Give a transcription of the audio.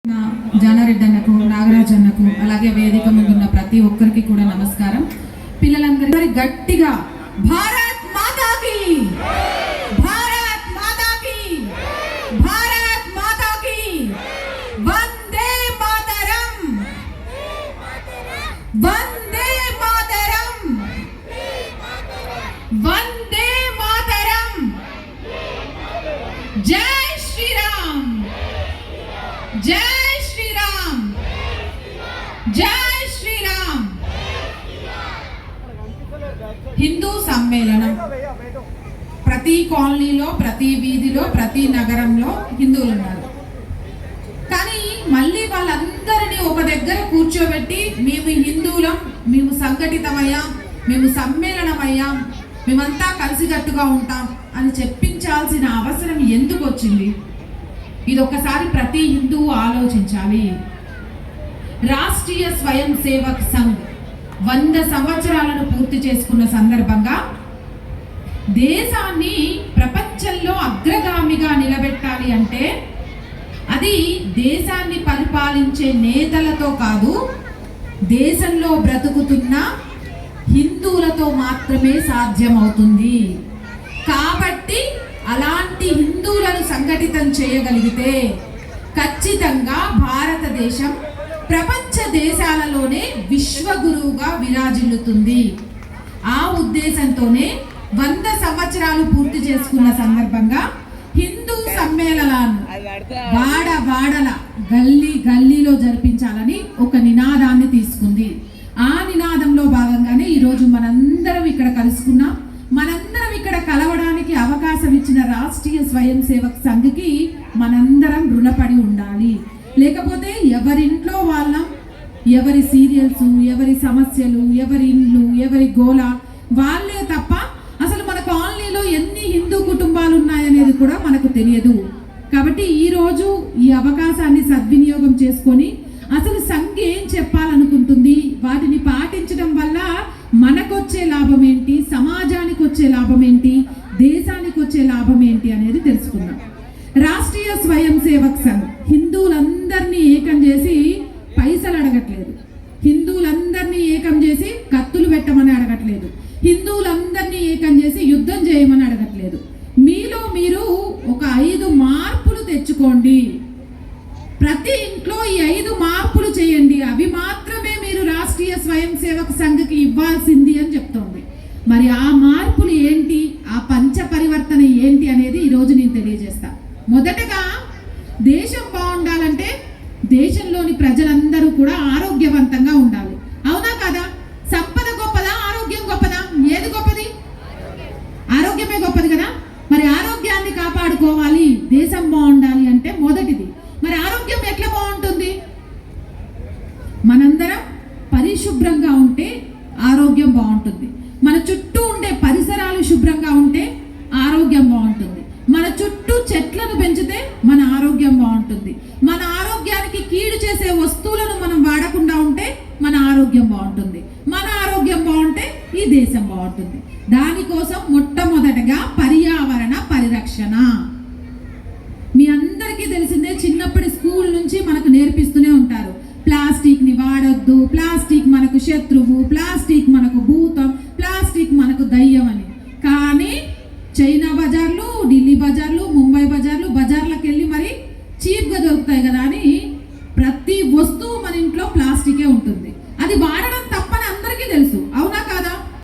జానారెడ్డి అన్నకు, నాగరాజ్ అన్నకు, అలాగే వేదిక ముందున్న ప్రతి ఒక్కరికి కూడా నమస్కారం. పిల్లలందరూ గట్టిగా భారత్ మాతాకి, భారత్ మాతాకి, భారత్ మాతాకి, వందే మాతరం, వందే మాతరం, వందే మాతరం, జై శ్రీరామ్, జై శ్రీరామ్, జై శ్రీరామ్. హిందూ సమ్మేళనం ప్రతి కాలనీలో, ప్రతి వీధిలో, ప్రతి నగరంలో హిందువులు ఉన్నారు. కానీ మళ్ళీ వాళ్ళందరినీ ఒక దగ్గర కూర్చోబెట్టి మేము హిందువులం, మేము సంఘటితమయ్యాం, మేము సమ్మేళనమయ్యాం, మేమంతా కలిసికట్టుగా ఉంటాం అని చెప్పించాల్సిన అవసరం ఎందుకు వచ్చింది? ఇది ఒక్కసారి ప్రతి హిందువు ఆలోచించాలి. రాష్ట్రీయ స్వయం సేవక్ సంఘ్ 100 సంవత్సరాలను పూర్తి చేసుకున్న సందర్భంగా దేశాన్ని ప్రపంచంలో అగ్రగామిగా నిలబెట్టాలి అంటే అది దేశాన్ని పరిపాలించే నేతలతో కాదు, దేశంలో బ్రతుకుతున్న హిందువులతో మాత్రమే సాధ్యమవుతుంది. కాబట్టి అలాంటి హిందువులను సంఘటితం చేయగలిగితే ఖచ్చితంగా భారతదేశం ప్రపంచ దేశాలలోనే విశ్వగురువుగా విరాజిల్లుతుంది. ఆ ఉద్దేశంతోనే 100 సంవత్సరాలు పూర్తి చేసుకున్న సందర్భంగా హిందూ సమ్మేళనాలను వాడల గల్లీ గల్లీలో జరిపించాలని ఒక నినాదాన్ని తీసుకుంది. ఆ నినాదంలో భాగంగానే ఈరోజు మనందరం ఇక్కడ కలుసుకున్నాం. మనందరం ఇక్కడ కలవడానికి అవకాశం ఇచ్చిన రాష్ట్రీయ స్వయం సేవక్ సంఘ్కి మనందరం రుణపడి ఉండాలి. లేకపోతే ఎవరింట్లో వాళ్ళం, ఎవరి సీరియల్స్, ఎవరి సమస్యలు, ఎవరి ఇండ్లు, ఎవరి గోల వాళ్ళే తప్ప అసలు మన కాలనీలో ఎన్ని హిందూ కుటుంబాలు ఉన్నాయనేది కూడా మనకు తెలియదు. కాబట్టి ఈరోజు ఈ అవకాశాన్ని సద్వినియోగం చేసుకొని అసలు సంఘ్ ఏం చెప్పాలనుకుంటుంది, వాటిని పాటించడం వల్ల మనకొచ్చే లాభం ఏంటి, సమాజానికి వచ్చే లాభం ఏంటి, దేశానికి వచ్చే లాభం ఏంటి అనేది తెలుసుకుందాం. రాష్ట్రీయ స్వయం సేవక్ సంఘ్ హిందువులందరినీ ఏకం చేసి పైసలు అడగట్లేదు, హిందువులందరినీ ఏకం చేసి కత్తులు పెట్టమని అడగట్లేదు, హిందువులందరినీ ఏకం చేసి యుద్ధం చేయమని అడగట్లేదు. మీలో మీరు ఒక 5 మార్పులు తెచ్చుకోండి. ప్రతి ఇంట్లో ఈ 5 మార్పులు చేయండి. అవి మాత్రమే మీరు రాష్ట్రీయ స్వయం సేవక్ సంఘ్కి ఇవ్వాల్సింది అని చెప్తోంది. మరి ఆ మార్పులు ఏంటి, ఆ పంచ పరివర్తన ఏంటి అనేది ఈరోజు నేను తెలియజేస్తా. మొదటగా దేశం బాగుండాలంటే దేశంలోని ప్రజలందరూ కూడా ఆరోగ్యవంతంగా ఉండాలి. అవునా కదా? సంపద గొప్పదా, ఆరోగ్యం గొప్పదా? ఏది గొప్పది? ఆరోగ్యమే గొప్పది కదా. మరి ఆరోగ్యాన్ని కాపాడుకోవాలి, దేశం బాగుండాలి అంటే మొదటిది. మరి ఆరోగ్యం ఎట్లా బాగుంటుంది? మనందరం పరిశుభ్రంగా ఉంటే ఆరోగ్యం బాగుంటుంది. మన చుట్టూ ఉండే పరిసరాలు శుభ్రంగా ఉంటే ఆరోగ్యం బాగుంటుంది. మన చుట్టూ చెట్లను పెంచితే మన ఆరోగ్యం బాగుంటుంది. మన ఆరోగ్యానికి కీడు చేసే వస్తువులను మనం వాడకుండా ఉంటే మన ఆరోగ్యం బాగుంటుంది. మన ఆరోగ్యం బాగుంటే ఈ దేశం బాగుంటుంది. దానికోసం మొట్టమొదటగా పర్యావరణ పరిరక్షణ. మీ అందరికీ తెలిసిందే, చిన్నప్పటి స్కూల్ నుంచి మనకు నేర్పిస్తూనే ఉంటారు, ప్లాస్టిక్ ని వాడొద్దు, ప్లాస్టిక్ మనకు శత్రువు, ప్లాస్టిక్ మనకు భూతం, ప్లాస్టిక్ మనకు దయ్యం అని. కానీ చైనా బజార్లు, ఢిల్లీ బజార్లు, ముంబై బజార్లు, బజార్లకు వెళ్ళి మరి చీప్గా దొరుకుతాయి కదా అని ప్రతి వస్తువు మన ఇంట్లో ప్లాస్టికే ఉంటుంది.